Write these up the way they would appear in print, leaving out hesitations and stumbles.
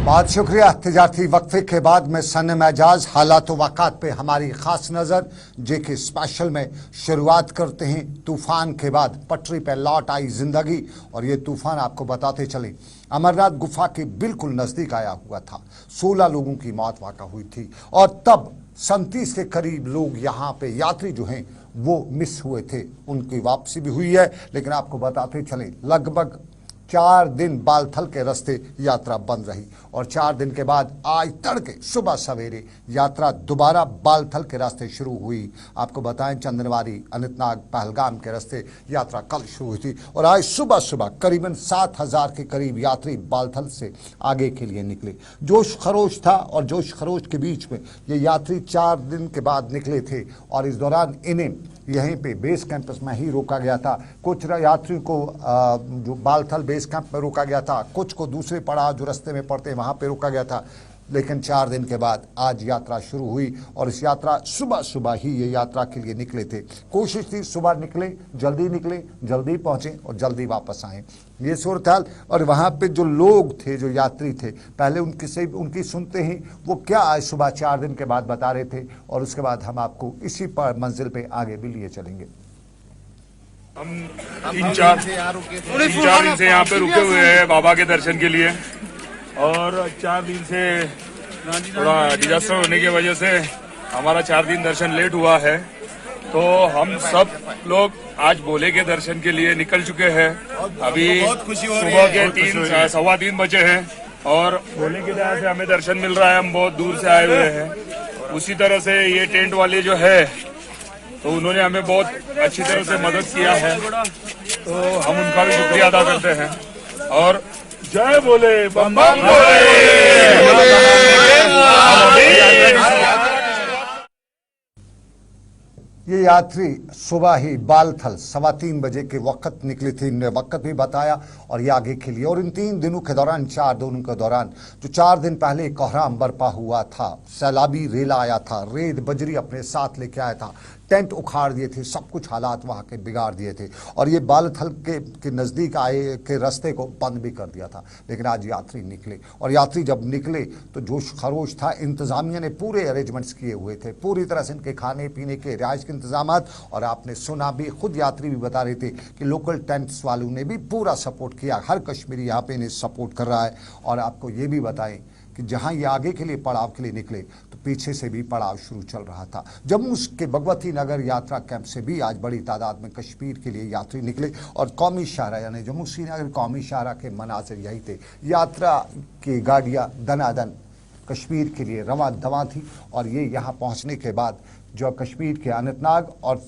बहुत शुक्रिया। तिजारती वक्फे के बाद में सनम एजाज हालात वाक़ात पे हमारी ख़ास नज़र जे के स्पेशल में शुरुआत करते हैं। तूफ़ान के बाद पटरी पे लौट आई ज़िंदगी और ये तूफ़ान आपको बताते चले अमरनाथ गुफा के बिल्कुल नज़दीक आया हुआ था। 16 लोगों की मौत वाक़ा हुई थी और तब 37 के करीब लोग यहाँ पे यात्री जो हैं वो मिस हुए थे, उनकी वापसी भी हुई है। लेकिन आपको बताते चले लगभग 4 दिन बालथल के रास्ते यात्रा बंद रही और 4 दिन के बाद आज तड़के सुबह सवेरे यात्रा दोबारा बालथल के रास्ते शुरू हुई। आपको बताएं चंदनवारी, अनंतनाग, पहलगाम के रास्ते यात्रा कल शुरू हुई थी और आज सुबह सुबह करीबन 7,000 के करीब यात्री बालथल से आगे के लिए निकले। जोश खरोश था और जोश खरोश के बीच में ये यात्री 4 दिन के बाद निकले थे और इस दौरान इन्हें यहीं पे बेस कैंपस में ही रोका गया था। कुछ यात्रियों को जो बालथल बेस कैंप में रोका गया था, कुछ को दूसरे पड़ाव जो रास्ते में पड़ते वहाँ पे रोका गया था। लेकिन 4 दिन के बाद आज यात्रा शुरू हुई और इस यात्रा सुबह सुबह ही ये यात्रा के लिए निकले थे। कोशिश थी सुबह निकले, जल्दी पहुँचें और जल्दी वापस आएँ, ये सूरत हाल। और वहाँ पे जो लोग थे, जो यात्री थे, पहले उनकी सुनते हैं वो क्या आज सुबह 4 दिन के बाद बता रहे थे और उसके बाद हम आपको इसी पर मंजिल पे आगे भी लिए चलेंगे। हम 3-4 दिन से यहाँ पे रुके हुए हैं बाबा के दर्शन के लिए और 4 दिन से थोड़ा डिजास्टर होने की वजह से हमारा 4 दिन दर्शन लेट हुआ है। तो हम सब लोग आज भोले के दर्शन के लिए निकल चुके हैं। अभी सुबह के 3-3:15 बजे हैं और भोले की दया से हमें दर्शन मिल रहा है। हम बहुत दूर से आए हुए हैं। उसी तरह से ये टेंट वाले जो है तो उन्होंने हमें बहुत अच्छी तरह से मदद किया है, तो हम उनका भी शुक्रिया अदा करते हैं। और जय बोले बम बम ये यात्री सुबह ही बालथल 3:15 बजे के वक्त निकली थी, इन्होंने वक्त भी बताया और ये आगे के लिए। और इन 3 दिनों के दौरान, 4 दिनों के दौरान जो 4 दिन पहले कोहराम बरपा हुआ था, सैलाबी रेला आया था, रेत बजरी अपने साथ लेके आया था, टेंट उखाड़ दिए थे, सब कुछ हालात वहाँ के बिगाड़ दिए थे और ये बालथल के नज़दीक आए के रास्ते को बंद भी कर दिया था। लेकिन आज यात्री निकले और यात्री जब निकले तो जोश खरोश था। इंतज़ामिया ने पूरे अरेंजमेंट्स किए हुए थे, पूरी तरह से इनके खाने पीने के, रिहाइश के इंतजामात। और आपने सुना भी, खुद यात्री भी बता रहे थे कि लोकल टेंट्स वालों ने भी पूरा सपोर्ट किया। हर कश्मीरी यहाँ पे इन्हें सपोर्ट कर रहा है। और आपको ये भी बताएं कि जहां ये आगे के लिए पड़ाव के लिए निकले तो पीछे से भी पड़ाव शुरू चल रहा था। जम्मू के भगवती नगर यात्रा कैंप से भी आज बड़ी तादाद में कश्मीर के लिए यात्री निकले और कौमी शाहरा यानी जम्मू श्रीनगर कौमी शाहरा के मनासिर यही थे। यात्रा की गाड़ियाँ दनादन कश्मीर के लिए रवां दवां थी और ये यहाँ पहुँचने के बाद जो कश्मीर के अनंतनाग और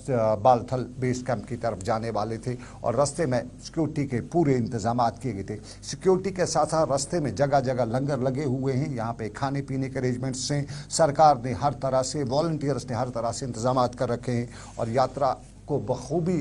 बालथल बेस कैंप की तरफ जाने वाले थे और रास्ते में सिक्योरिटी के पूरे इंतजाम किए गए थे। सिक्योरिटी के साथ साथ रास्ते में जगह जगह लंगर लगे हुए हैं। यहाँ पे खाने पीने के अरेंजमेंट्स हैं, सरकार ने हर तरह से, वॉलंटियर्स ने हर तरह से इंतजाम कर रखे हैं और यात्रा को बखूबी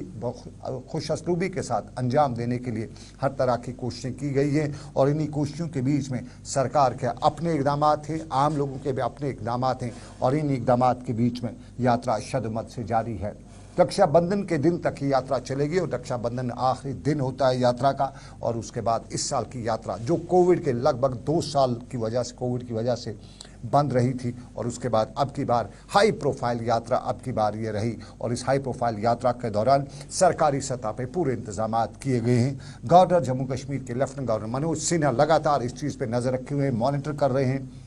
खुश असलूबी के साथ अंजाम देने के लिए हर तरह की कोशिशें की गई हैं। और इन्हीं कोशिशों के बीच में सरकार के अपने इकदाम हैं, आम लोगों के भी अपने इकदाम हैं और इन इकदाम के बीच में यात्रा शदमत से जारी है। रक्षाबंधन के दिन तक ही यात्रा चलेगी और रक्षाबंधन आखिरी दिन होता है यात्रा का। और उसके बाद इस साल की यात्रा जो कोविड के लगभग 2 साल की वजह से, कोविड की वजह से बंद रही थी और उसके बाद अब की बार हाई प्रोफाइल यात्रा अब की बार ये रही। और इस हाई प्रोफाइल यात्रा के दौरान सरकारी सतह पे पूरे इंतजाम किए गए हैं। गवर्नर जम्मू कश्मीर के लेफ्टिनेंट गवर्नर मनोज सिन्हा लगातार इस चीज़ पे नज़र रखे हुए हैं, मॉनिटर कर रहे हैं।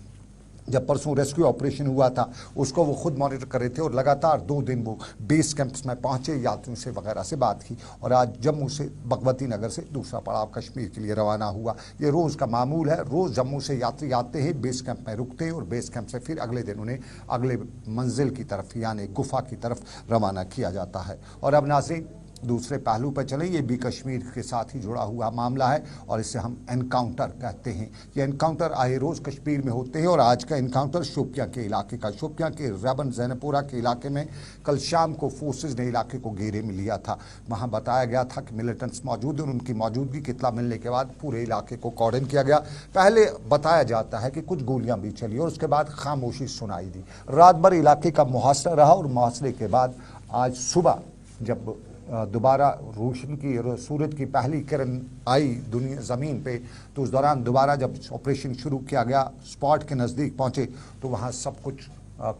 जब परसों रेस्क्यू ऑपरेशन हुआ था उसको वो खुद मॉनिटर कर रहे थे और लगातार 2 दिन वो बेस कैंप्स में पहुंचे, यात्रियों से वगैरह से बात की। और आज जम्मू से भगवती नगर से दूसरा पड़ाव कश्मीर के लिए रवाना हुआ। ये रोज़ का मामूल है। रोज़ जम्मू से यात्री आते हैं, बेस कैंप में रुकते हैं और बेस कैंप से फिर अगले दिन उन्हें अगले मंजिल की तरफ यानी गुफा की तरफ रवाना किया जाता है। और अब नाज़रीन दूसरे पहलू पर चले, ये भी कश्मीर के साथ ही जुड़ा हुआ मामला है और इसे हम एनकाउंटर कहते हैं। ये एनकाउंटर आए रोज़ कश्मीर में होते हैं और आज का एनकाउंटर शोपियां के इलाके का, शोपियां के रबन जैनपुरा के इलाके में कल शाम को फोर्सेज ने इलाके को घेरे में लिया था। वहाँ बताया गया था कि मिलिटेंट्स मौजूद हैं और उनकी मौजूदगी की इत्तला मिलने के बाद पूरे इलाके को कॉर्डन किया गया। पहले बताया जाता है कि कुछ गोलियाँ भी चली और उसके बाद खामोशी सुनाई दी। रात भर इलाके का मुहासरा रहा और मुहासरे के बाद आज सुबह जब दोबारा रोशन की सूरज की पहली किरण आई दुनिया ज़मीन पे, तो उस दौरान दोबारा जब ऑपरेशन शुरू किया गया, स्पॉट के नज़दीक पहुँचे तो वहाँ सब कुछ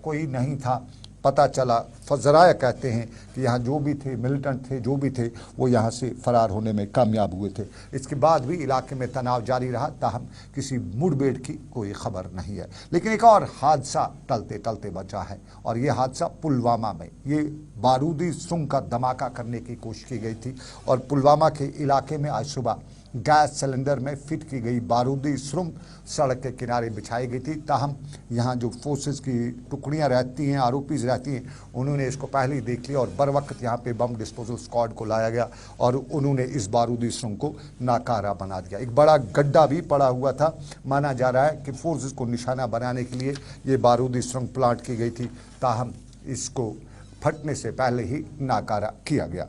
कोई नहीं था। पता चला, ज़राया कहते हैं कि यहाँ जो भी थे मिलिटेंट थे, जो भी थे, वो यहाँ से फरार होने में कामयाब हुए थे। इसके बाद भी इलाके में तनाव जारी रहा, ताहम किसी मुठभेड़ की कोई खबर नहीं है। लेकिन एक और हादसा टलते टलते बचा है, और ये हादसा पुलवामा में, ये बारूदी सुरंग का धमाका करने की कोशिश की गई थी, और पुलवामा के इलाके में आज सुबह गैस सिलेंडर में फिट की गई बारूदी सुरंग सड़क के किनारे बिछाई गई थी। ताहम यहाँ जो फोर्सेस की टुकड़ियाँ रहती हैं, आरोपीज रहती हैं, उन्होंने इसको पहले ही देख लिया और बर वक्त यहाँ पे बम डिस्पोजल स्क्वाड को लाया गया और उन्होंने इस बारूदी सुरंग को नाकारा बना दिया। एक बड़ा गड्ढा भी पड़ा हुआ था, माना जा रहा है कि फोर्सेस को निशाना बनाने के लिए ये बारूदी सुरंग प्लांट की गई थी, ताहम इसको फटने से पहले ही नाकारा किया गया।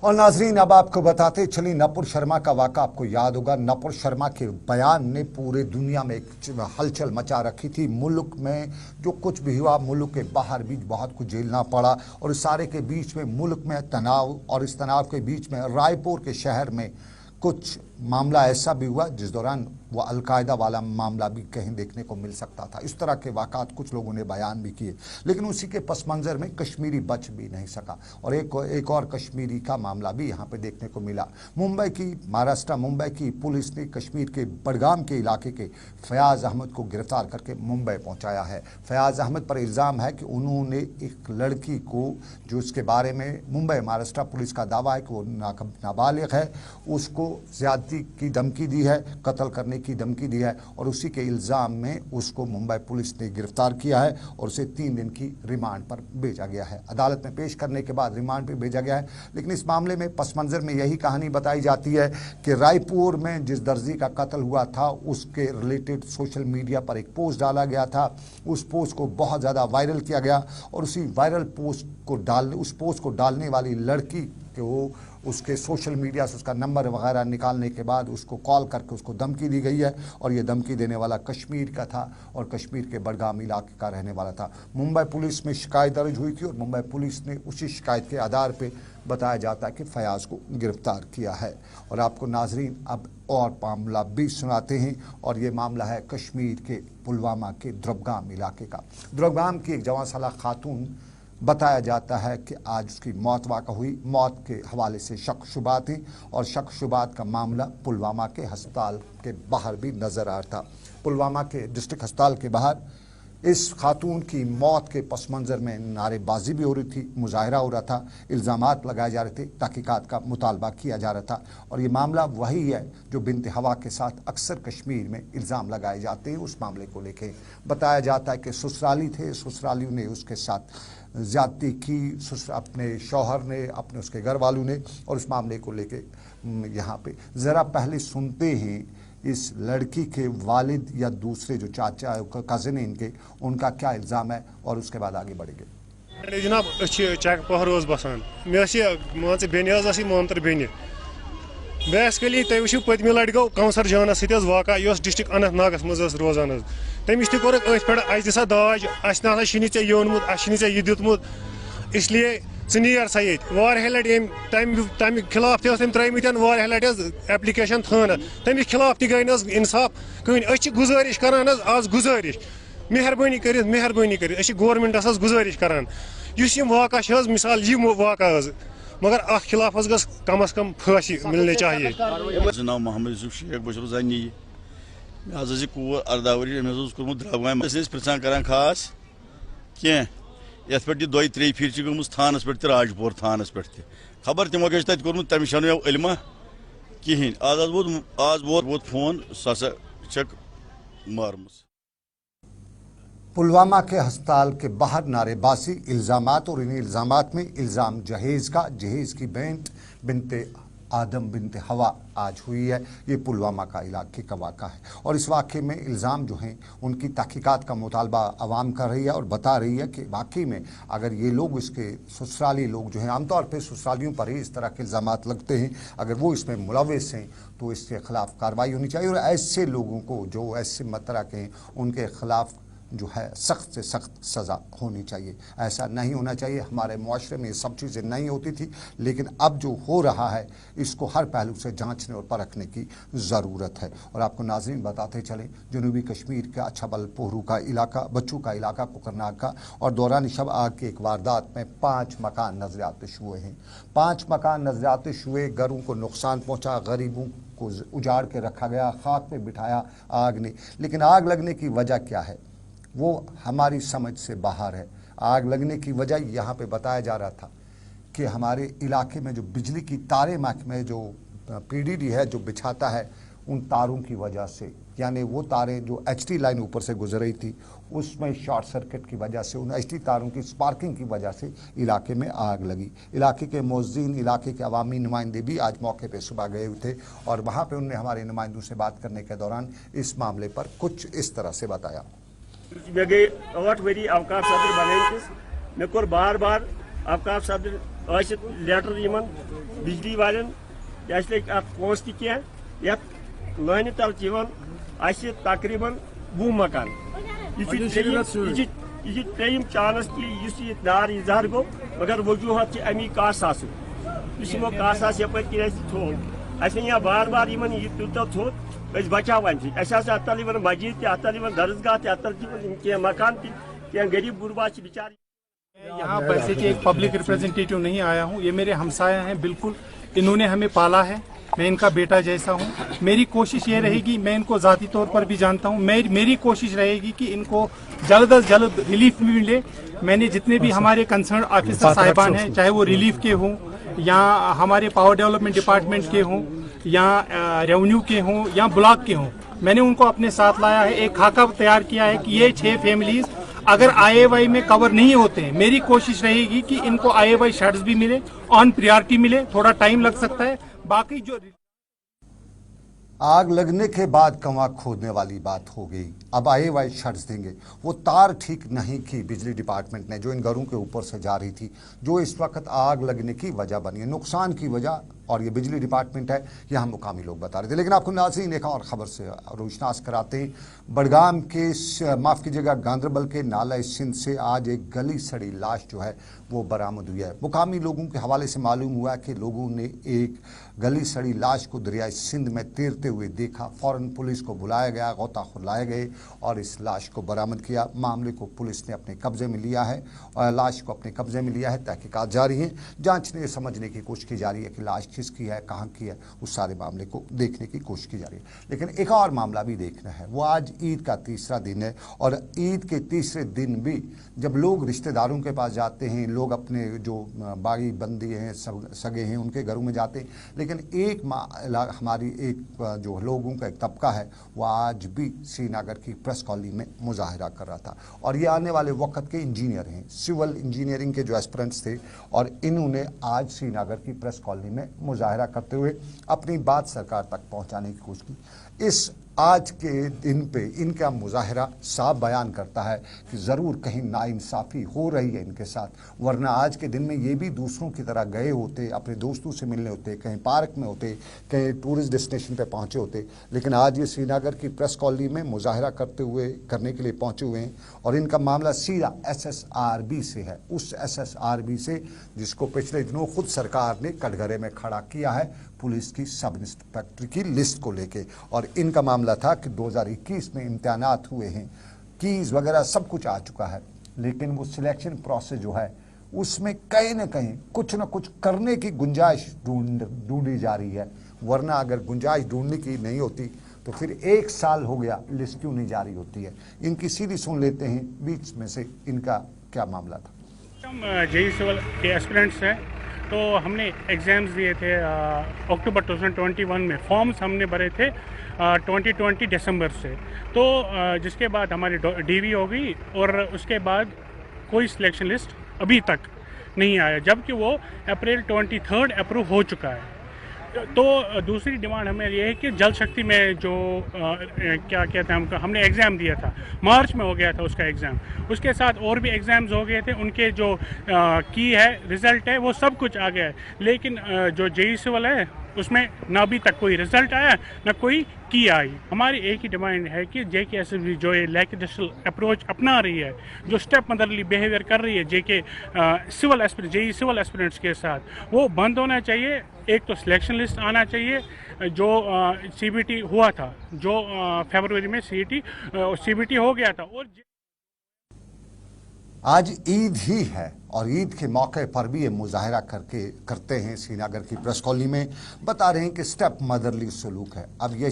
और नाजरीन, अब आपको बताते चली नपुर शर्मा का वाक़ा आपको याद होगा। नपुर शर्मा के बयान ने पूरे दुनिया में एक हलचल मचा रखी थी। मुल्क में जो कुछ भी हुआ, मुल्क के बाहर भी बहुत कुछ झेलना पड़ा, और इस सारे के बीच में मुल्क में तनाव, और इस तनाव के बीच में रायपुर के शहर में कुछ मामला ऐसा भी हुआ जिस दौरान वो अलकायदा वाला मामला भी कहीं देखने को मिल सकता था। इस तरह के वाक़ात कुछ लोगों ने बयान भी किए, लेकिन उसी के पस मंज़र में कश्मीरी बच भी नहीं सका, और एक और कश्मीरी का मामला भी यहाँ पे देखने को मिला। महाराष्ट्र मुंबई की पुलिस ने कश्मीर के बडगाम के इलाके के फयाज़ अहमद को गिरफ्तार करके मुंबई पहुँचाया है। फयाज़ अहमद पर इल्ज़ाम है कि उन्होंने एक लड़की को, जो उसके बारे में मुंबई महाराष्ट्र पुलिस का दावा है कि वो नाबालिग है, उसको ज़्यादती की धमकी दी है, कत्ल करने की धमकी दी है, और उसी के इल्ज़ाम में उसको मुंबई पुलिस ने गिरफ्तार किया है और उसे 3 दिन की रिमांड पर भेजा गया है। अदालत में पेश करने के बाद रिमांड पर भेजा गया है। लेकिन इस मामले में पस मंज़र में यही कहानी बताई जाती है कि रायपुर में जिस दर्जी का कत्ल हुआ था, उसके रिलेटेड सोशल मीडिया पर एक पोस्ट डाला गया था। उस पोस्ट को बहुत ज़्यादा वायरल किया गया, और उसी वायरल पोस्ट को डालने वाली लड़की के वो उसके सोशल मीडिया से उसका नंबर वगैरह निकालने के बाद उसको कॉल करके उसको धमकी दी गई है, और ये धमकी देने वाला कश्मीर का था और कश्मीर के बडगाम इलाके का रहने वाला था। मुंबई पुलिस में शिकायत दर्ज हुई थी, और मुंबई पुलिस ने उसी शिकायत के आधार पे बताया जाता है कि फयाज़ को गिरफ्तार किया है। और आपको नाजरीन अब और मामला भी सुनाते हैं, और ये मामला है कश्मीर के पुलवामा के द्रबगाम इलाके का। द्रबगाम की एक जवान साला खातून बताया जाता है कि आज उसकी मौत वाक़ हुई। मौत के हवाले से शक शुबा थी, और शक शुबात का मामला पुलवामा के अस्पताल के बाहर भी नज़र आ रहा था। पुलवामा के डिस्ट्रिक्ट अस्पताल के बाहर इस खातून की मौत के पस मंज़र में नारेबाजी भी हो रही थी, मुजाहरा हो रहा था, इल्ज़ामात लगाए जा रहे थे, तहकीकात का मुतालबा किया जा रहा था। और ये मामला वही है जो बिनते हवा के साथ अक्सर कश्मीर में इल्ज़ाम लगाए जाते हैं। उस मामले को लेके बताया जाता है कि ससुराली थे, ससुरालियों ने उसके साथ ज़्यादती की, अपने शौहर ने, अपने उसके घर वालों ने, और उस मामले को लेके यहाँ पे ज़रा पहले सुनते हैं इस लड़की के वालिद या दूसरे जो चाचा कज़न हैं इनके, उनका क्या इल्ज़ाम है, और उसके बाद आगे बढ़ेंगे। जनाब चेक पहर बसान मे बेन मोमतर बेन बेसिकली तुम वो पतम लट गो कौंसर जानस सत वाक़ा यह डिस्ट्रिक्ट अनंतनागस मज रोजान तमिश तह कोर पे अस दिसा दाज अस ना शी ऐ योनमुत अस यह दितमुत इसलिए नीर सा ये लट तम खिलाफ तम त्रमित लट एप्लिकेशन थाना तमिस खिलाफ तह गई इंसाफ कहीं गुजारिश करान आज गुजारिश मेहरबानी कर गवर्नमेंटस गुजारिश करान इस वाक़ा मिसाल यह वाक़ा मगर अ खिलाफ गस कम अज कम फांसी मिलनी चाहिए। नाम मोहम्मद यूसुफ शेख बशर जानी मे कूर 18 वरी कोर्मुत द्रबगाम पृछान करान खास कह ये पे 2-3 फिर गई थानस पे राजपुर थानस पे खबर तमो क्या तक कोर्मुत तमिश मे इल्मा कहें आज वोत फोन सह चक मारम। पुलवामा के अस्पताल के बाहर नारेबाजी, इल्ज़ामात, और इन इल्ज़ामात में इल्ज़ाम जहेज़ की बिनते आदम बिनते हवा आज हुई है। ये पुलवामा का इलाके का वाक़ा है, और इस वाक़े में इल्ज़ाम जो हैं उनकी तहकीकात का मुतालबा आवाम कर रही है, और बता रही है कि वाकई में अगर ये लोग, इसके ससुराली लोग जो हैं, आमतौर पर ससुरालियों पर ही इस तरह के इल्ज़ामात लगते हैं, अगर वो इसमें मुलव्वस हैं तो इसके ख़िलाफ़ कार्रवाई होनी चाहिए, और ऐसे लोगों को जो ऐसे तरह के हैं उनके ख़िलाफ़ जो है सख्त से सख्त सज़ा होनी चाहिए। ऐसा नहीं होना चाहिए। हमारे मुआशरे में ये सब चीज़ें नहीं होती थी, लेकिन अब जो हो रहा है इसको हर पहलू से जांचने और परखने की ज़रूरत है। और आपको नाज़रीन बताते चलें, जनूबी कश्मीर का छबल पोहरू का इलाका, बच्चू का इलाका, कुकरनाग का, और दौरान शब आग की एक वारदात में 5 मकान नजरियातिश हुए हैं। 5 मकान नजरियातिश हुए, घरों को नुकसान पहुँचा, गरीबों को उजाड़ के रखा गया, खाक में बिठाया आग ने। लेकिन आग लगने की वजह क्या है वो हमारी समझ से बाहर है। आग लगने की वजह यहाँ पे बताया जा रहा था कि हमारे इलाके में जो बिजली की तारें महकमे जो पीडीडी है जो बिछाता है, उन तारों की वजह से, यानी वो तारें जो एचटी लाइन ऊपर से गुजर रही थी उसमें शॉर्ट सर्किट की वजह से, उन एचटी तारों की स्पार्किंग की वजह से इलाके में आग लगी। इलाके के मुअज़्ज़िन, इलाके के अवामी नुमाइंदे भी आज मौके पे सुबह गए हुए थे और वहाँ पे उनने हमारे नुमाइंदों से बात करने के दौरान इस मामले पर कुछ इस तरह से बताया। मे गई 8 वरी अवकाफ सदर बनाइस, मे कोर बार बार अवकाफ सदर लेटर यमन बिजली वालन पोस तह लाइन तल तकरीबन 20 मकान। यह त्रेयम चांस कि यह नार इजहार गो, मगर वजूहत अमी कासास कासास यप थोल अ बार बार यह तूत थोद बचावान अतल मस्जिद अतल दरसगाह अतल मकान तह गरीब गुरबा बेचारे। यहाँ पैसे के एक पब्लिक रिप्रेजेंटेटिव नहीं आया हूँ, ये मेरे हमसाया हैं, बिल्कुल इन्होंने हमें पाला है, मैं इनका बेटा जैसा हूँ। मेरी कोशिश ये रहेगी, मैं इनको ज़ाती तौर पर भी जानता हूँ, मेरी कोशिश रहेगी कि इनको जल्द अज जल्द रिलीफ मिले। मैंने जितने भी हमारे कंसर्न ऑफिसर साहिबान हैं, चाहे वो रिलीफ के हों या हमारे पावर डेवलपमेंट डिपार्टमेंट के हों या रेवेन्यू के हों या ब्लॉक के हों, मैंने उनको अपने साथ लाया है। एक खाका तैयार किया है कि ये 6 फैमिलीज अगर IAY में कवर नहीं होते हैं, मेरी कोशिश रहेगी कि इनको IAY शेड्स भी मिले, ऑन प्रायोरिटी मिले। थोड़ा टाइम लग सकता है, बाकी जो आग लगने के बाद कंवा खोदने वाली बात हो गई। अब IAY शेड्स देंगे। वो तार ठीक नहीं की बिजली डिपार्टमेंट ने जो इन घरों के ऊपर से जा रही थी, जो इस वक्त आग लगने की वजह बनी है, नुकसान की वजह, और ये बिजली डिपार्टमेंट है, यहाँ मुकामी लोग बता रहे थे। लेकिन आपको नाज़रीन एक और ख़बर से रोशनास कराते हैं। बडगाम के, माफ़ कीजिएगा, गांधरबल के नाला सिंध से आज एक गली सड़ी लाश जो है वो बरामद हुई है। मुकामी लोगों के हवाले से मालूम हुआ कि लोगों ने एक गली सड़ी लाश को दरियाई सिंध में तैरते हुए देखा। फ़ौरन पुलिस को बुलाया गया, गोताखोर लाए गए और इस लाश को बरामद किया। मामले को पुलिस ने अपने कब्जे में लिया है और लाश को अपने कब्जे में लिया है। तहकीकात जारी हैं, जांचने समझने की कोशिश की जा रही है कि लाश किसकी है, कहाँ की है, उस सारे मामले को देखने की कोशिश की जा रही है। लेकिन एक और मामला भी देखना है। वो आज ईद का तीसरा दिन है और ईद के तीसरे दिन भी जब लोग रिश्तेदारों के पास जाते हैं, लोग अपने जो बागी बंदी हैं, सगे हैं, उनके घरों में जाते हैं, लेकिन एक हमारी एक जो लोगों का एक तबका है वो आज भी श्रीनगर की प्रेस कॉलोनी में मुजाहरा कर रहा था। और ये आने वाले वक्त के इंजीनियर हैं, सिविल इंजीनियरिंग के जो एस्पिरेंट्स थे, और इन्होंने आज श्रीनगर की प्रेस कॉलोनी में मुजाहरा करते हुए अपनी बात सरकार तक पहुंचाने की कोशिश की। इस आज के दिन पे इनका मुजाहरा साफ बयान करता है कि ज़रूर कहीं नाइंसाफ़ी हो रही है इनके साथ, वरना आज के दिन में ये भी दूसरों की तरह गए होते, अपने दोस्तों से मिलने होते, कहीं पार्क में होते, कहीं टूरिस्ट डेस्टिनेशन पे पहुंचे होते। लेकिन आज ये श्रीनगर की प्रेस कॉलोनी में मुजाहरा करने के लिए पहुंचे हुए हैं और इनका मामला सीधा SSRB से है, उस SSRB से जिसको पिछले दिनों खुद सरकार ने कटघरे में खड़ा किया है पुलिस की सब इंस्पेक्टर की लिस्ट को लेके। और इनका मामला था कि 2021 में इम्तिहानात हुए हैं, कीज वगैरह सब कुछ आ चुका है, लेकिन वो सिलेक्शन प्रोसेस जो है उसमें कहीं ना कहीं कुछ ना कुछ करने की गुंजाइश ढूंढी जा रही है। वरना अगर गुंजाइश ढूंढने की नहीं होती तो फिर 1 साल हो गया, लिस्ट क्यों नहीं जारी होती है। इनकी सीधी सुन लेते हैं बीच में से इनका क्या मामला था। हम JEE सिविल के एस्पिरेंट्स हैं, तो हमने एग्ज़ाम्स दिए थे अक्टूबर 2021 में, फॉर्म्स हमने भरे थे 2020 दिसंबर से। तो जिसके बाद हमारी DV हो गई और उसके बाद कोई सिलेक्शन लिस्ट अभी तक नहीं आया, जबकि वो अप्रैल 23 अप्रूव हो चुका है। तो दूसरी डिमांड हमें ये है कि जल शक्ति में जो क्या कहते हैं, हमने एग्ज़ाम दिया था, मार्च में हो गया था उसका एग्ज़ाम, उसके साथ और भी एग्ज़ाम्स हो गए थे, उनके जो की है रिज़ल्ट है वो सब कुछ आ गया है। लेकिन जो JEE सिविल है उसमें ना अभी तक कोई रिजल्ट आया, ना कोई की आई। हमारी एक ही डिमांड है कि JK जो ये लैकडिस्टल अप्रोच अपना रही है, जो स्टेप मदरली बिहेवियर कर रही है JK सिविल एस्पिरेंट्स के साथ, वो बंद होना चाहिए। एक तो सिलेक्शन लिस्ट आना चाहिए, जो CBT हुआ था, जो फरवरी में CBT हो गया था। और आज ईद ही है और ईद के मौके पर भी ये मुजाहरा करते हैं श्रीनगर की प्रेस कॉलोनी में, बता रहे हैं कि स्टेप मदरली सलूक है। अब ये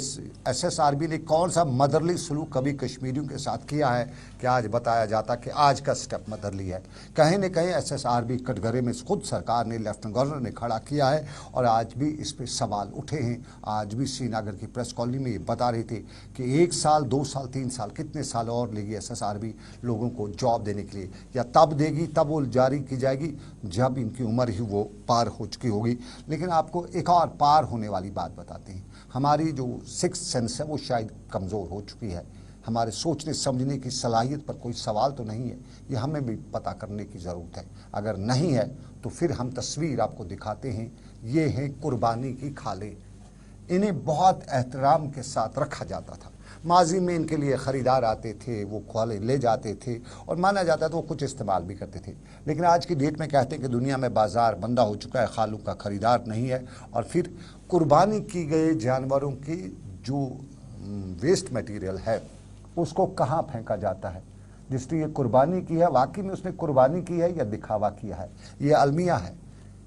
SSRB ने कौन सा मदरली सलूक कभी कश्मीरियों के साथ किया है कि आज बताया जाता कि आज का स्टेप मदरली है। कहीं न कहीं SSRB कटघरे में खुद सरकार ने, लेफ्टिनेंट गवर्नर ने खड़ा किया है और आज भी इस पर सवाल उठे हैं। आज भी श्रीनगर की प्रेस कॉलोनी में ये बता रहे थे कि 1 साल 2 साल 3 साल कितने साल और लेगी SSRB लोगों को जॉब देने के लिए, या तब देगी, तब वो जारी की जाएगी जब इनकी उम्र ही वो पार हो चुकी होगी। लेकिन आपको एक और पार होने वाली बात बताते हैं। हमारी जो सिक्स्थ सेंस है वो शायद कमज़ोर हो चुकी है। हमारे सोचने समझने की सलाहियत पर कोई सवाल तो नहीं है, ये हमें भी पता करने की ज़रूरत है। अगर नहीं है तो फिर हम तस्वीर आपको दिखाते हैं। ये हैं कुर्बानी की खाले। इन्हें बहुत एहतराम के साथ रखा जाता था। माजी में इनके लिए ख़रीदार आते थे, वो खाले ले जाते थे और माना जाता था वो कुछ इस्तेमाल भी करते थे। लेकिन आज की डेट में कहते हैं कि दुनिया में बाज़ार बंदा हो चुका है, खालों का ख़रीदार नहीं है। और फिर कुर्बानी की गए जानवरों की जो वेस्ट मटेरियल है उसको कहाँ फेंका जाता है। जिसने ये कुर्बानी की है वाकई में उसने कुर्बानी की है या दिखावा किया है, ये अलमिया है।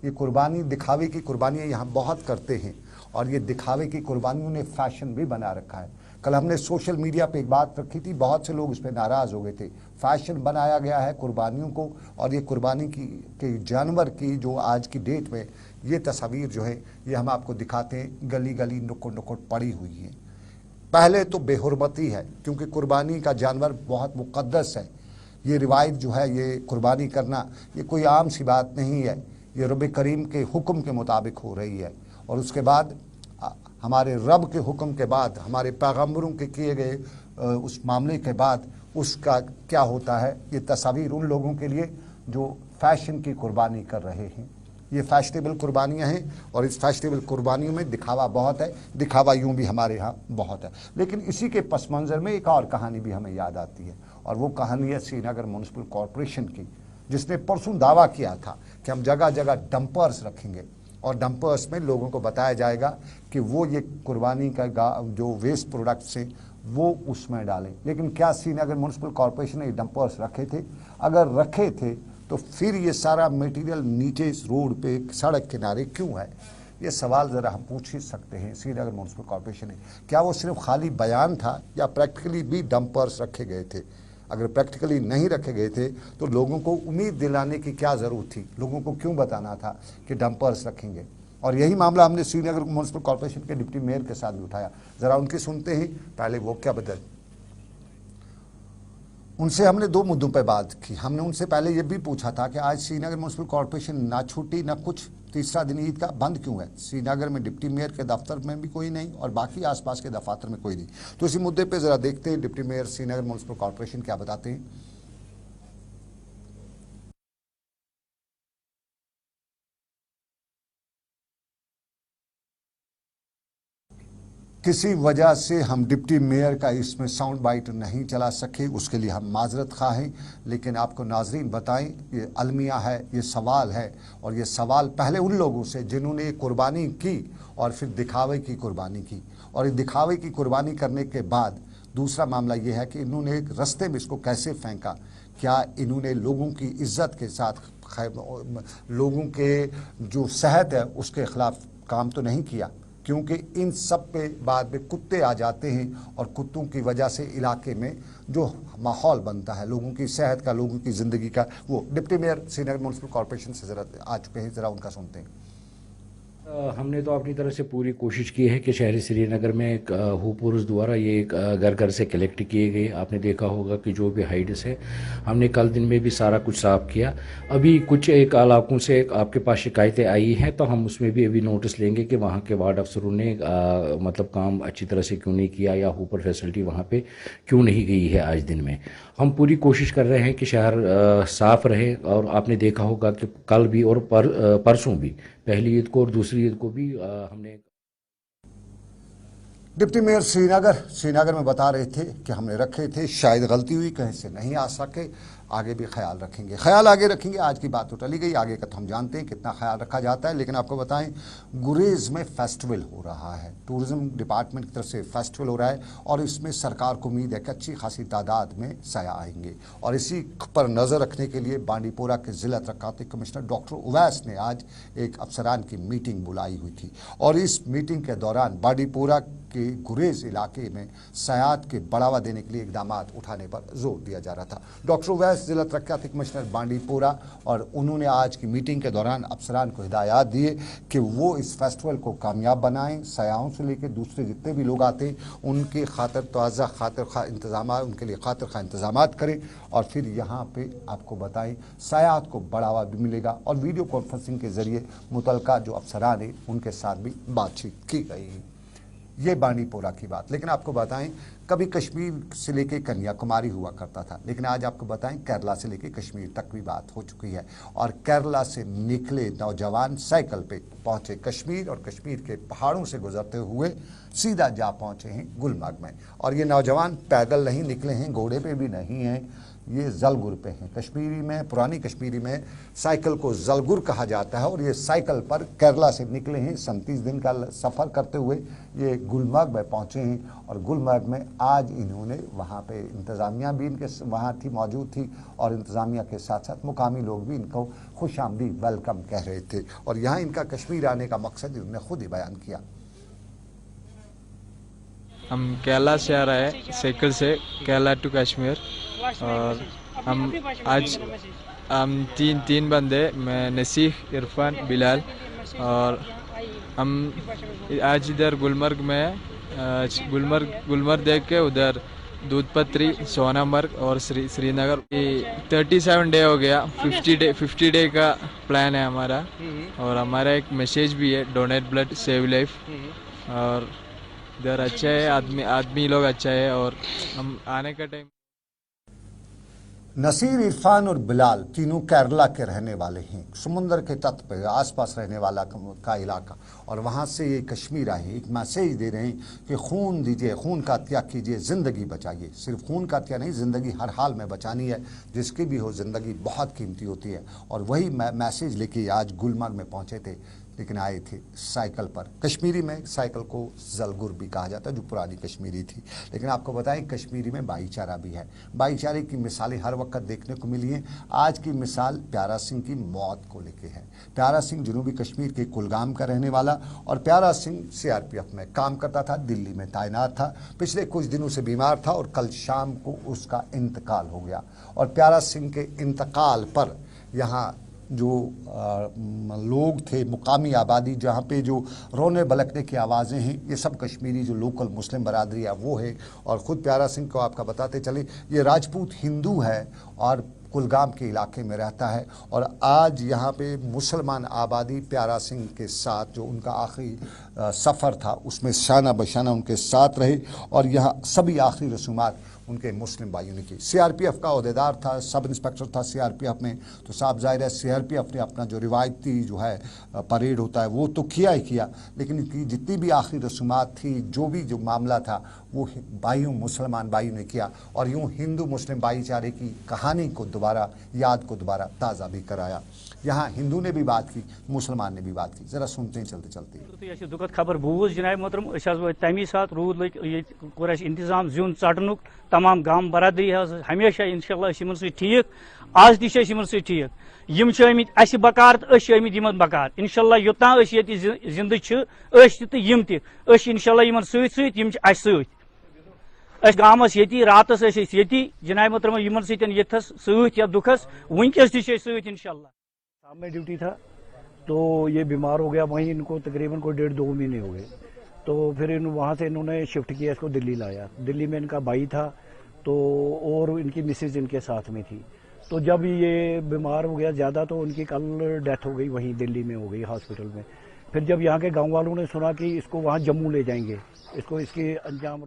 ये कुर्बानी दिखावे की कुर्बानियाँ यहाँ बहुत करते हैं और ये दिखावे की कुर्बानियों ने फैशन भी बना रखा है। कल हमने सोशल मीडिया पे एक बात रखी थी, बहुत से लोग उस पर नाराज़ हो गए थे। फैशन बनाया गया है कुर्बानियों को, और ये कुर्बानी के जानवर की जो आज की डेट में ये तस्वीर जो है ये हम आपको दिखाते हैं, गली गली नुक्कड़ नुक्कड़ पड़ी हुई है। पहले तो बेहुरमती है क्योंकि कुर्बानी का जानवर बहुत मुक़द्दस है। ये रिवायत जो है, ये कुर्बानी करना ये कोई आम सी बात नहीं है, ये रब करीम के हुक्म के मुताबिक हो रही है। और उसके बाद हमारे रब के हुक्म के बाद, हमारे पैगम्बरों के किए गए उस मामले के बाद उसका क्या होता है। ये तस्वीर उन लोगों के लिए जो फैशन की कुर्बानी कर रहे हैं। ये फैशनेबल कुर्बानियाँ हैं और इस फैशनेबल कुर्बानियों में दिखावा बहुत है। दिखावा यूँ भी हमारे यहाँ बहुत है। लेकिन इसी के पस मंज़र में एक और कहानी भी हमें याद आती है और वो कहानी है श्रीनगर म्यूनिसिपल कॉरपोरेशन की, जिसने परसों दावा किया था कि हम जगह जगह डंपर्स रखेंगे और डंपर्स में लोगों को बताया जाएगा कि वो ये कुर्बानी का जो वेस्ट प्रोडक्ट्स हैं वो उसमें डालें। लेकिन क्या श्रीनगर म्यूनिसिपल कॉरपोरेशन ने डंपर्स रखे थे? अगर रखे थे तो फिर ये सारा मटेरियल नीचे इस रोड पे सड़क किनारे क्यों है? ये सवाल ज़रा हम पूछ ही सकते हैं श्रीनगर म्यूनिसिपल कॉरपोरेशन ने। क्या वो सिर्फ खाली बयान था या प्रैक्टिकली भी डंपर्स रखे गए थे? अगर प्रैक्टिकली नहीं रखे गए थे तो लोगों को उम्मीद दिलाने की क्या ज़रूरत थी? लोगों को क्यों बताना था कि डंपर्स रखेंगे? और यही मामला हमने श्रीनगर म्यूनिसिपल कॉरपोरेशन के डिप्टी मेयर के साथ भी उठाया। ज़रा उनकी सुनते हैं पहले वो क्या बदल। उनसे हमने 2 मुद्दों पर बात की। हमने उनसे पहले ये भी पूछा था कि आज श्रीनगर म्यूनिसिपल कॉरपोरेशन ना छुट्टी ना कुछ, तीसरा दिन ईद का बंद क्यों है? श्रीनगर में डिप्टी मेयर के दफ्तर में भी कोई नहीं और बाकी आसपास के दफातर में कोई नहीं। तो इसी मुद्दे पे ज़रा देखते हैं deputy mayor Srinagar municipal corporation क्या बताते हैं। किसी वजह से हम डिप्टी मेयर का इसमें साउंड बाइट नहीं चला सके, उसके लिए हम माजरत खा हैं। लेकिन आपको नाजरीन बताएं, ये अलमिया है, ये सवाल है और ये सवाल पहले उन लोगों से जिन्होंने कुर्बानी की और फिर दिखावे की कुर्बानी की। और ये दिखावे की कुर्बानी करने के बाद दूसरा मामला ये है कि इन्होंने एक रास्ते में इसको कैसे फेंका। क्या इन्होंने लोगों की इज्जत के साथ, लोगों के जो सेहत है उसके ख़िलाफ़ काम तो नहीं किया? क्योंकि इन सब पे बाद में कुत्ते आ जाते हैं और कुत्तों की वजह से इलाके में जो माहौल बनता है लोगों की सेहत का, लोगों की ज़िंदगी का। वो deputy mayor Srinagar municipal corporation से ज़रा आ चुके हैं, ज़रा उनका सुनते हैं। हमने तो अपनी तरफ से पूरी कोशिश की है कि शहरी श्रीनगर में हुपुरुष द्वारा ये घर घर से कलेक्ट किए गए। आपने देखा होगा कि जो भी हाइड्स है हमने कल दिन में भी सारा कुछ साफ़ किया। अभी कुछ एक इलाकों से आपके पास शिकायतें आई हैं तो हम उसमें भी अभी नोटिस लेंगे कि वहाँ के वार्ड अफसरों ने मतलब काम अच्छी तरह से क्यों नहीं किया या हुपर फैसिलिटी वहाँ पे क्यों नहीं गई है आज दिन में। हम पूरी कोशिश कर रहे हैं कि शहर साफ़ रहे। और आपने देखा होगा कि कल भी और परसों भी, पहली ईद को और दूसरी ईद को भी हमने डिप्टी मेयर श्रीनगर में बता रहे थे कि हमने रखे थे, शायद गलती हुई, कहीं से नहीं आ सके, आगे भी ख्याल रखेंगे, ख्याल आगे रखेंगे। आज की बात तो टली गई, आगे का तो हम जानते हैं कितना ख्याल रखा जाता है। लेकिन आपको बताएं, गुरेज में फेस्टिवल हो रहा है, टूरिज्म डिपार्टमेंट की तरफ से फेस्टिवल हो रहा है और इसमें सरकार को उम्मीद है कि अच्छी खासी तादाद में सयाह आएंगे। और इसी पर नज़र रखने के लिए बांडीपोरा के ज़िला तरक्याती कमिश्नर डॉक्टर उवैस ने आज एक अफसरान की मीटिंग बुलाई हुई थी और इस मीटिंग के दौरान बांडीपोरा के गुरेज इलाके में सयाहत के बढ़ावा देने के लिए इकदाम उठाने पर जोर दिया जा रहा था। डॉक्टर उवैस जिला तरक्याती कमिश्नर बांडीपोरा, और उन्होंने आज की मीटिंग के दौरान अफसरान को हिदायत दिए कि वो इस फेस्टिवल को कामयाब बनाएं। सयाहों से लेकर दूसरे जितने भी लोग आते हैं उनके खातिर तोज़ा उनके लिए खातिर खा इंतजाम करें और फिर यहाँ पे आपको बताएं सयाहत को बढ़ावा भी मिलेगा। और वीडियो कॉन्फ्रेंसिंग के जरिए मुतलका जो अफसरान हैं उनके साथ भी बातचीत की गई। ये बांडीपोरा की बात। लेकिन आपको बताएं, कभी कश्मीर से लेके कन्याकुमारी हुआ करता था, लेकिन आज आपको बताएं केरला से लेके कश्मीर तक भी बात हो चुकी है। और केरला से निकले नौजवान साइकिल पे पहुंचे कश्मीर और कश्मीर के पहाड़ों से गुजरते हुए सीधा जा पहुंचे हैं गुलमर्ग में। और ये नौजवान पैदल नहीं निकले हैं, घोड़े पे भी नहीं हैं, ये जलगुर पे हैं। कश्मीरी में, पुरानी कश्मीरी में साइकिल को जलगुर कहा जाता है और ये साइकिल पर केरला से निकले हैं। 37 दिन का सफ़र करते हुए ये गुलमर्ग में पहुँचे हैं और गुलमर्ग में आज इन्होंने वहाँ पे इंतज़ामिया भी इनके वहाँ थी, मौजूद थी और इंतज़ामिया के साथ साथ मुकामी लोग भी इनको खुशामदीद वेलकम कह रहे थे। और यहाँ इनका कश्मीर आने का मकसद इन्होंने खुद ही बयान किया। हम केरला से आ रहे हैं, साइकिल से केरला टू कश्मीर। और हम आज तीन बंदे, मैं नसीह, इरफान, बिलाल, और हम आज इधर गुलमर्ग में गुलमर्ग देख के उधर दूधपत्री, सोनामर्ग और श्रीनगर 37 डे हो गया। 50 डे का प्लान है हमारा और हमारा एक मैसेज भी है, डोनेट ब्लड सेव लाइफ। और इधर अच्छा है, आदमी लोग अच्छा है और हम आने का टाइम। नसीर, इरफान और बिलाल तीनों केरला के रहने वाले हैं, समुंदर के तट पर आसपास रहने वाला का इलाका, और वहाँ से ये कश्मीर आए। एक मैसेज दे रहे हैं कि खून दीजिए, खून का त्याग कीजिए, ज़िंदगी बचाइए। सिर्फ खून का त्याग नहीं, ज़िंदगी हर हाल में बचानी है, जिसकी भी हो ज़िंदगी बहुत कीमती होती है। और वही मैसेज लेके आज गुलमर्ग में पहुँचे थे, लेकिन आए थे साइकिल पर। कश्मीरी में साइकिल को जलगुर भी कहा जाता है, जो पुरानी कश्मीरी थी। लेकिन आपको बताएं, कश्मीरी में भाईचारा भी है। भाईचारे की मिसालें हर वक्त देखने को मिली हैं। आज की मिसाल प्यारा सिंह की मौत को लेके है। प्यारा सिंह जनूबी कश्मीर के कुलगाम का रहने वाला, और प्यारा सिंह CRPF में काम करता था, दिल्ली में तैनात था, पिछले कुछ दिनों से बीमार था और कल शाम को उसका इंतकाल हो गया। और प्यारा सिंह के इंतकाल पर यहाँ जो लोग थे, मुकामी आबादी, जहाँ पे जो रोने बलकने की आवाज़ें हैं, ये सब कश्मीरी जो लोकल मुस्लिम बरादरी है वो है। और ख़ुद प्यारा सिंह को आपका बताते चले, ये राजपूत हिंदू है और कुलगाम के इलाके में रहता है। और आज यहाँ पे मुसलमान आबादी प्यारा सिंह के साथ, जो उनका आखिरी सफ़र था उसमें शाना बशाना उनके साथ रहे और यहाँ सभी आखिरी रसूमात उनके मुस्लिम भाइयों ने की। CRPF का अहदेदार था, सब इंस्पेक्टर था CRPF में, तो साफ जाहिर है CRPF ने अपना जो रिवायती जो है परेड होता है वो तो किया ही किया, लेकिन इनकी जितनी भी आखिरी रसूमात थी, जो मामला था, वो भाइयों, मुसलमान भाइयों ने किया और यूँ हिंदू मुस्लिम भाईचारे की कहानी को दोबारा, याद को दोबारा ताज़ा भी कराया। यहाँ हिंदू ने भी बात की, मुसलमान ने भी बात की। जरा सुनते हैं चलते चलते। दुखद खबर बूज जनाब मोहतरम, तमी सात रूद लग इंतजाम जुन चटनुक, तमाम गांव बरादरी हमेशा इंशाल्लाह ठीक, आज तम ठीक। यम अस बकार तो बकार इंशाल्लाह योतान जिंद तो यम इंशाल्लाह सत गामस ये रातस ये जनाब मोहतरम यमन सथस सत दुखस वनकस सत इंशाल्लाह। शाम में ड्यूटी था तो ये बीमार हो गया, वहीं इनको तकरीबन कोई 1.5-2 महीने हो गए। तो फिर वहाँ से इन्होंने शिफ्ट किया, इसको दिल्ली लाया। दिल्ली में इनका भाई था तो और इनकी मिसेज इनके साथ में थी। तो जब ये बीमार हो गया ज़्यादा तो उनकी कल डेथ हो गई, वहीं दिल्ली में हो गई हॉस्पिटल में। फिर जब यहाँ के गाँव वालों ने सुना कि इसको वहाँ जम्मू ले जाएंगे, इसको इसकी अंजाम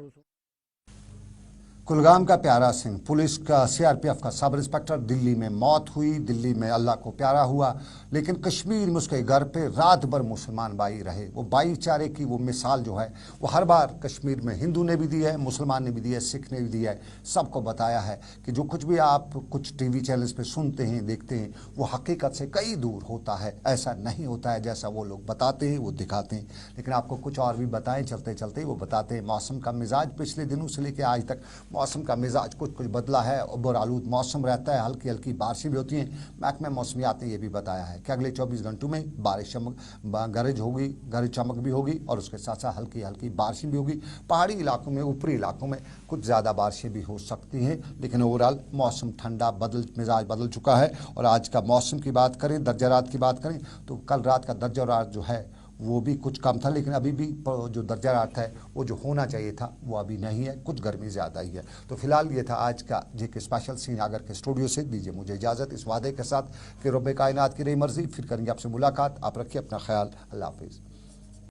कुलगाम का प्यारा सिंह, पुलिस का सीआरपीएफ का सब इंस्पेक्टर, दिल्ली में मौत हुई, दिल्ली में अल्लाह को प्यारा हुआ, लेकिन कश्मीर में उसके घर पे रात भर मुसलमान भाई रहे। वो भाईचारे की वो मिसाल जो है वो हर बार कश्मीर में हिंदू ने भी दी है, मुसलमान ने भी दी है, सिख ने भी दी है, सबको बताया है कि जो कुछ भी आप कुछ टीवी चैनल्स पे सुनते हैं, देखते हैं, वो हकीकत से कई दूर होता है। ऐसा नहीं होता है जैसा वो लोग बताते हैं, वो दिखाते हैं। लेकिन आपको कुछ और भी बताएं, चलते चलते वो बताते हैं मौसम का मिजाज पिछले दिनों से लेकर आज तक मौसम का मिजाज कुछ बदला है। उबर आलूद मौसम रहता है, हल्की हल्की बारिशें भी होती हैं। महकमा मौसमियात ने यह भी बताया है कि अगले 24 घंटों में बारिश गरज होगी, गरज चमक भी होगी और उसके साथ साथ हल्की हल्की बारिशें भी होगी। पहाड़ी इलाकों में, ऊपरी इलाकों में कुछ ज़्यादा बारिशें भी हो सकती हैं, लेकिन ओवरऑल मौसम ठंडा मिजाज बदल चुका है। और आज का मौसम की बात करें, दर्जा रात की बात करें, तो कल रात का दर्जा रात जो है वो भी कुछ कम था, लेकिन अभी भी जो दर्जा रात है वो जो होना चाहिए था वो अभी नहीं है, कुछ गर्मी ज़्यादा ही है। तो फिलहाल ये था आज का जेके स्पेशल श्रीनगर के स्टूडियो से। दीजिए मुझे इजाज़त इस वादे के साथ कि रब्बे कायनात की रही मर्जी, फिर करेंगे आपसे मुलाकात। आप रखिए अपना ख्याल। अल्लाह हाफिज़।